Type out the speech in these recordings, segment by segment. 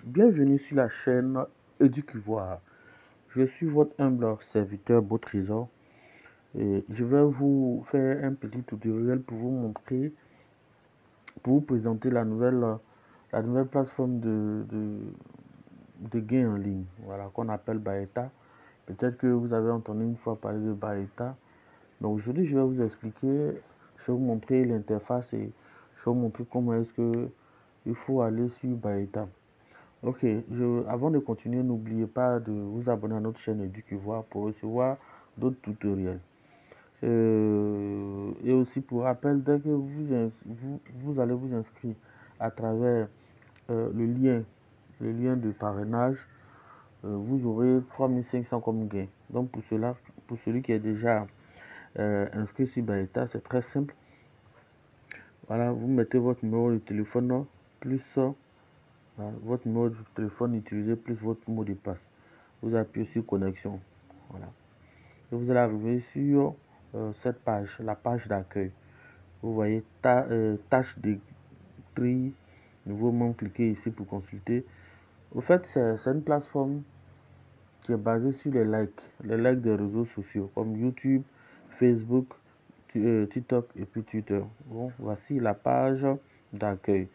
Bienvenue sur la chaîne Eduquivoire. Je suis votre humble serviteur Beau Trésor et je vais vous faire un petit tutoriel pour vous montrer, pour vous présenter la nouvelle plateforme de gain en ligne, voilà, qu'on appelle Baeta. Peut-être que vous avez entendu une fois parler de Baeta. Donc aujourd'hui, je vais vous expliquer, je vais vous montrer l'interface et je vais vous montrer comment est-ce que il faut aller sur Baeta. Ok, avant de continuer, n'oubliez pas de vous abonner à notre chaîne Eduquivoire pour recevoir d'autres tutoriels. Et aussi pour rappel, dès que vous allez vous inscrire à travers le lien de parrainage, vous aurez 3500 comme gain. Donc pour cela, pour celui qui est déjà inscrit sur Baeta, c'est très simple. Voilà, vous mettez votre numéro de téléphone plus votre numéro de téléphone utilisé plus votre mot de passe. Vous appuyez sur connexion. Voilà. Et vous allez arriver sur cette page, la page d'accueil. Vous voyez tâche de tri, nouveau membre, cliquez ici pour consulter. Au fait, c'est une plateforme qui est basée sur les likes des réseaux sociaux comme YouTube, Facebook, TikTok et puis Twitter. Bon, voici la page d'accueil.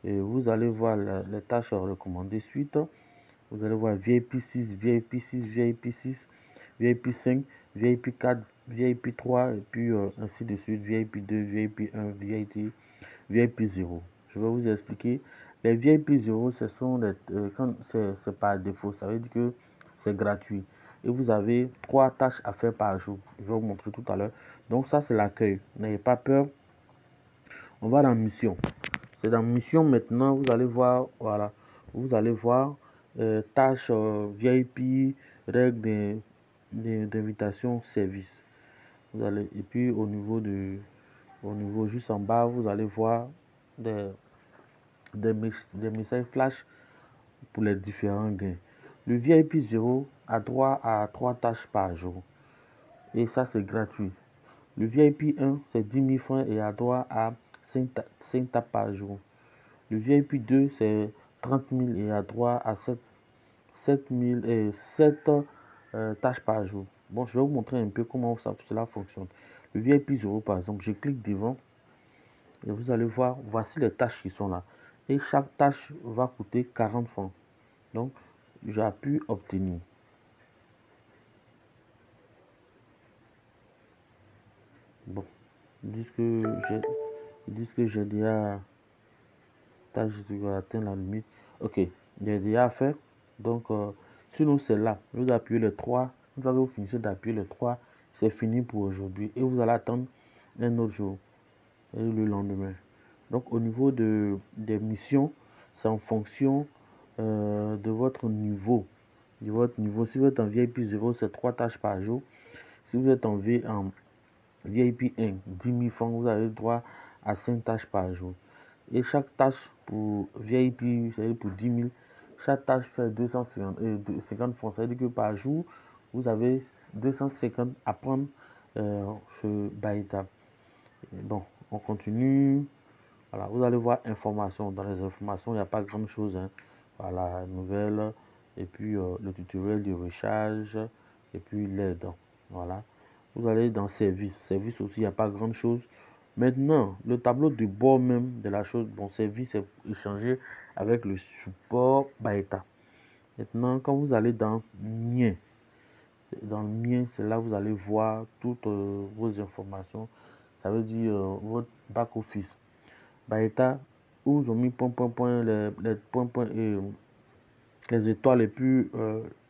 Et vous allez voir les tâches recommandées suite. Vous allez voir VIP 6, VIP 6, VIP 6, VIP 5, VIP 4, VIP 3 et puis ainsi de suite, VIP 2, VIP 1, VIP 0. Je vais vous expliquer. Les VIP 0, ce sont c'est par défaut, ça veut dire que c'est gratuit. Et vous avez 3 tâches à faire par jour. Je vais vous montrer tout à l'heure. Donc ça, c'est l'accueil. N'ayez pas peur. On va dans mission. C'est dans mission maintenant. Vous allez voir, voilà. Vous allez voir tâches VIP, règles d'invitation, service. Vous allez, et puis au niveau juste en bas, vous allez voir des messages flash pour les différents gains. Le VIP 0 a droit à 3 tâches par jour. Et ça, c'est gratuit. Le VIP 1, c'est 10 000 francs et a droit à 5 tapes par jour. Le VIP 2, c'est 30 000 et a droit à 7 tâches par jour. Bon, je vais vous montrer un peu comment cela fonctionne. Le VIP 0, par exemple, je clique devant et vous allez voir, voici les tâches qui sont là. Et chaque tâche va coûter 40 francs. Donc, j'appuie obtenir. Bon, ils disent que j'ai déjà tâche de atteindre la limite. Ok, j'ai déjà fait. Donc, sinon, c'est là. Vous appuyez le 3. Une fois que vous finissez d'appuyer le 3, c'est fini pour aujourd'hui. Et vous allez attendre un autre jour. Et le lendemain. Donc, au niveau des missions, c'est en fonction de votre niveau. Si vous êtes en VIP 0, c'est 3 tâches par jour. Si vous êtes en VIP 1, 10 000 francs, vous avez le droit à 5 tâches par jour. Et chaque tâche pour VIP, c'est-à-dire pour 10 000, chaque tâche fait 250 francs. C'est-à-dire que par jour, vous avez 250 à prendre ce Baeta. Bon, on continue. Voilà, vous allez voir informations. Dans les informations, il n'y a pas grand chose. Hein. Voilà, nouvelle, et puis le tutoriel de recharge, et puis l'aide. Voilà. Vous allez dans service. Service aussi, il n'y a pas grand chose. Maintenant, le tableau de bord même de la chose, bon, service est échangé avec le support Baeta. Maintenant, quand vous allez dans mien, c'est là que vous allez voir toutes vos informations. Ça veut dire votre back office. Baeta, où ils ont mis les points et les étoiles et puis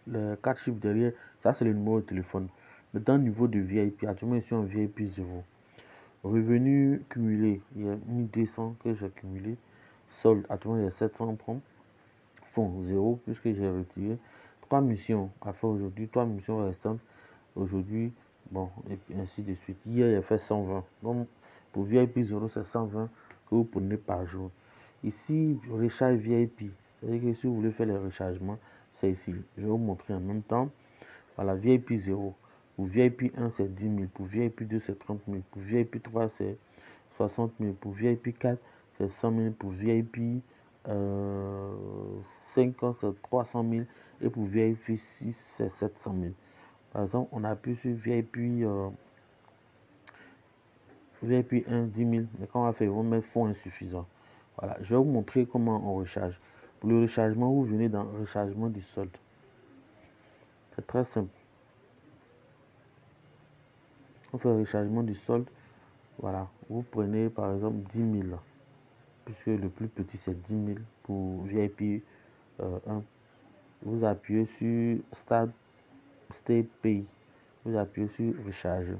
les 4 chiffres derrière, ça c'est le numéro de téléphone. Maintenant, niveau de VIP, actuellement je suis en VIP 0. Revenu cumulé, il y a 1200 que j'ai cumulé. Solde, actuellement il y a 700 francs. Fonds 0 puisque j'ai retiré. 3 missions à faire aujourd'hui, 3 missions restantes aujourd'hui. Bon, et puis ainsi de suite. Hier, il a fait 120. Donc, pour VIP 0, c'est 120 que vous prenez par jour. Ici, recharge VIP. C'est-à-dire que si vous voulez faire les rechargements, c'est ici. Je vais vous montrer en même temps. Voilà, VIP 0. Pour VIP 1, c'est 10 000. Pour VIP 2, c'est 30 000. Pour VIP 3, c'est 60 000. Pour VIP 4, c'est 100 000. Pour VIP 5 ans, c'est 300 000. Et pour VIP 6, c'est 700 000. Par exemple, on appuie sur VIP, VIP 1, 10 000. Mais quand on va faire, ils vont mettre fonds insuffisants. Voilà, je vais vous montrer comment on recharge. Pour le rechargement, vous venez dans rechargement du solde. C'est très simple. On fait le rechargement du solde. Voilà, vous prenez par exemple 10 000. Puisque le plus petit c'est 10 000 pour VIP 1. Vous appuyez sur Start Pays. Vous appuyez sur Recharge.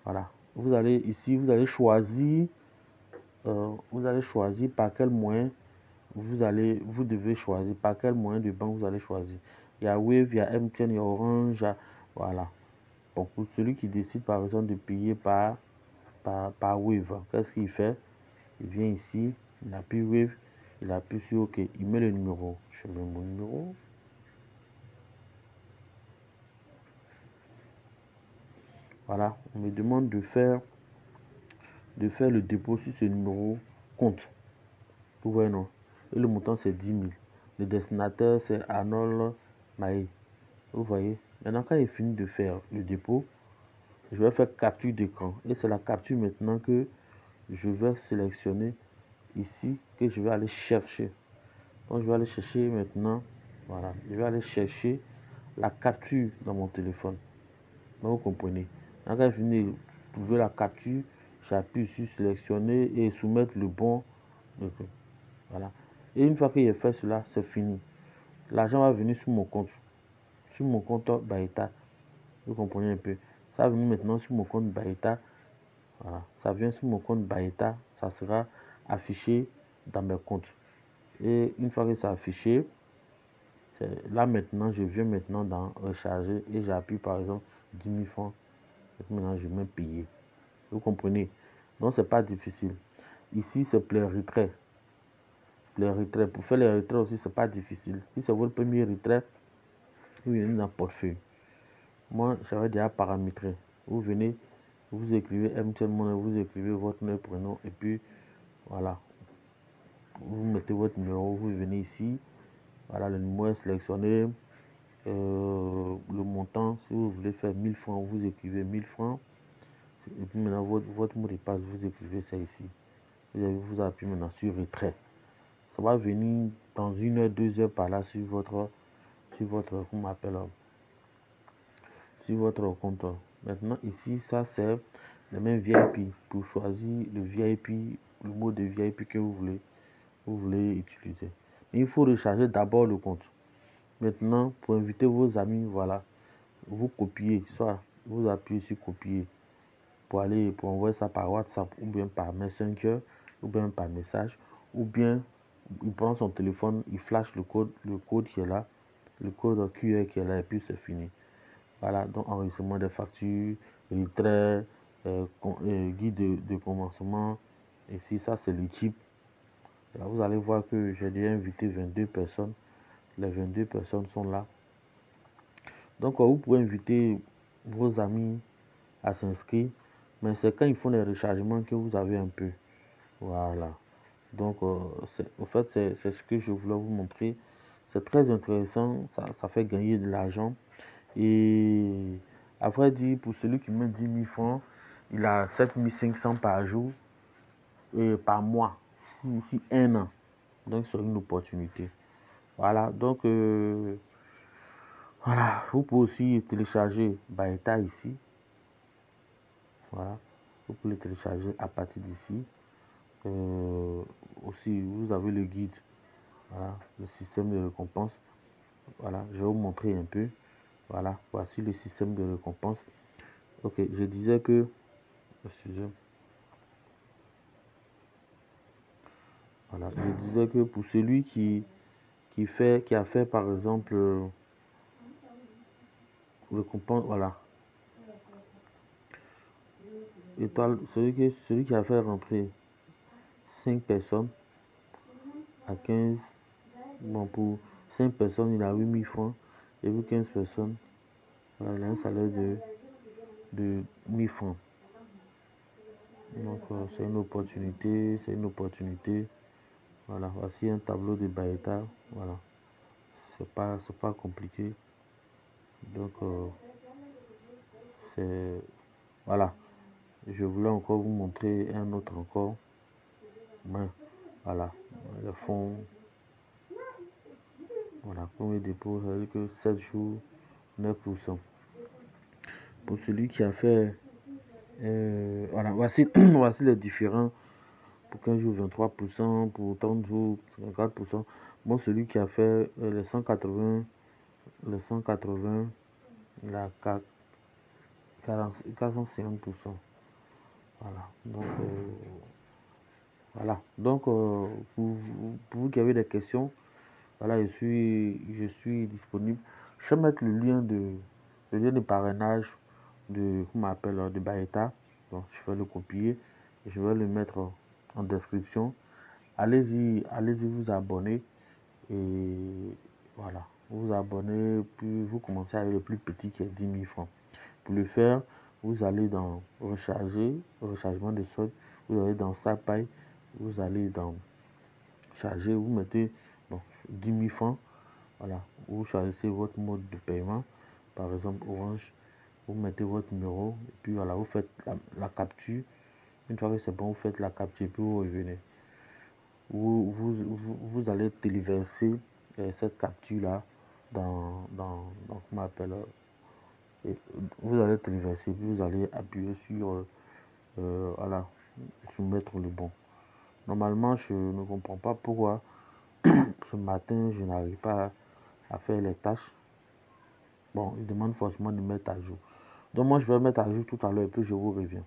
Voilà. Vous allez ici, vous allez choisir par quel moyen vous devez choisir par quel moyen de banque vous allez choisir. Il y a Wave, il y a MTN, il y a Orange, voilà. Bon, pour celui qui décide par exemple de payer par Wave, qu'est-ce qu'il fait? Il vient ici, il appuie Wave, il appuie sur OK, il met le numéro. Je mets mon numéro. Voilà, on me demande de faire le dépôt sur ce numéro compte. Vous voyez, non? Et le montant, c'est 10 000. Le destinataire, c'est Arnold Maé. Vous voyez? Maintenant, quand il finit de faire le dépôt, je vais faire capture d'écran. Et c'est la capture maintenant que je vais sélectionner ici, que je vais aller chercher. Donc, je vais aller chercher maintenant. Voilà, je vais aller chercher la capture dans mon téléphone. Donc, vous comprenez. Quand il finit de trouver la capture, j'appuie sur sélectionner et soumettre le bon. Voilà. Et une fois qu'il a fait cela, c'est fini. L'argent va venir sur mon compte. Sur mon compte Baeta. Vous comprenez un peu. Ça va venir maintenant sur mon compte Baeta. Voilà. Ça vient sur mon compte Baeta. Ça sera affiché dans mes comptes. Et une fois que c'est affiché, là maintenant, je viens maintenant dans recharger et j'appuie par exemple 10 000 francs. Et maintenant, je mets payer. Vous comprenez? Donc, c'est pas difficile. Ici, c'est les retraits. Les retraits. Pour faire les retraits aussi, c'est pas difficile. Si c'est votre premier retrait, vous venez dans portefeuille. Moi, j'avais déjà paramétré. Vous venez, vous écrivez MTN Money, vous écrivez votre nom et prénom, et puis voilà. Vous mettez votre numéro, vous venez ici. Voilà, le numéro est sélectionné. Le montant, si vous voulez faire 1000 francs, vous écrivez 1000 francs. Et puis maintenant, votre mot de passe, vous écrivez ça ici. Vous appuyez maintenant sur retrait. Ça va venir dans 1 heure, 2 heures par là sur votre comment on appelle, sur votre compte. Maintenant, ici, ça c'est le même VIP. Pour choisir le VIP, le mot de VIP que vous voulez utiliser. Mais il faut recharger d'abord le compte. Maintenant, pour inviter vos amis, voilà, vous copiez, soit vous appuyez sur copier pour envoyer ça par WhatsApp ou bien par Messenger ou bien par message, ou bien il prend son téléphone, il flash le code qui est là, le code QR qui est là et puis c'est fini. Voilà, donc enregistrement des factures, retrait, guide de commencement. Et si ça c'est le type, là vous allez voir que j'ai déjà invité 22 personnes. Les 22 personnes sont là. Donc vous pouvez inviter vos amis à s'inscrire, mais c'est quand ils font les rechargements que vous avez un peu. Voilà. Donc en fait c'est ce que je voulais vous montrer. C'est très intéressant, ça fait gagner de l'argent. Et à vrai dire, pour celui qui met 10 000 francs, il a 7 500 par jour et par mois, si 1 an. Donc c'est une opportunité. Voilà, donc voilà, vous pouvez aussi télécharger Baeta ici. Voilà, vous pouvez le télécharger à partir d'ici. Aussi, vous avez le guide, voilà, le système de récompense. Voilà, je vais vous montrer un peu. Voilà, voici le système de récompense. Ok, je disais que, excusez, voilà, je disais que pour celui qui a fait par exemple récompense, voilà, étoile, celui qui a fait rentrer 5 personnes à 15, bon, pour 5 personnes, il a 8 000 francs, et pour 15 personnes, voilà, il a un salaire de de 1000 francs. Donc c'est une opportunité, Voilà, voici un tableau de Baeta. Voilà, c'est pas compliqué. Donc c'est voilà. Je voulais encore vous montrer un autre encore. Mais voilà, le fonds. Voilà, premier dépôt, ça veut dire que 7 jours, 9%. Pour celui qui a fait voilà, voici, voici les différents. Pour 15 jours, 23%, pour 30 jours, 54%. Bon, celui qui a fait les 180, il a 450%. Voilà. Donc, voilà. Donc, pour vous qui avez des questions, voilà, je suis disponible. Je vais mettre le lien de parrainage de, comment appelle, de Baeta. Donc, je vais le copier. Je vais le mettre en description. Allez-y vous abonner. Et voilà, vous abonnez, puis vous commencez avec le plus petit qui est 10 000 francs. Pour le faire, vous allez dans rechargement de solde, vous allez dans StarPay, vous allez dans charger, vous mettez 10 000 francs, voilà, vous choisissez votre mode de paiement, par exemple Orange, vous mettez votre numéro, et puis voilà, vous faites la capture. Une fois que c'est bon, vous faites la capture, puis vous revenez. Vous allez téléverser cette capture là dans comment on appelle, vous allez téléverser, puis vous allez appuyer sur voilà, soumettre le bon. Normalement, je ne comprends pas pourquoi ce matin je n'arrive pas à faire les tâches. Bon, il demande forcément de mettre à jour. Donc moi je vais mettre à jour tout à l'heure et puis je vous reviens.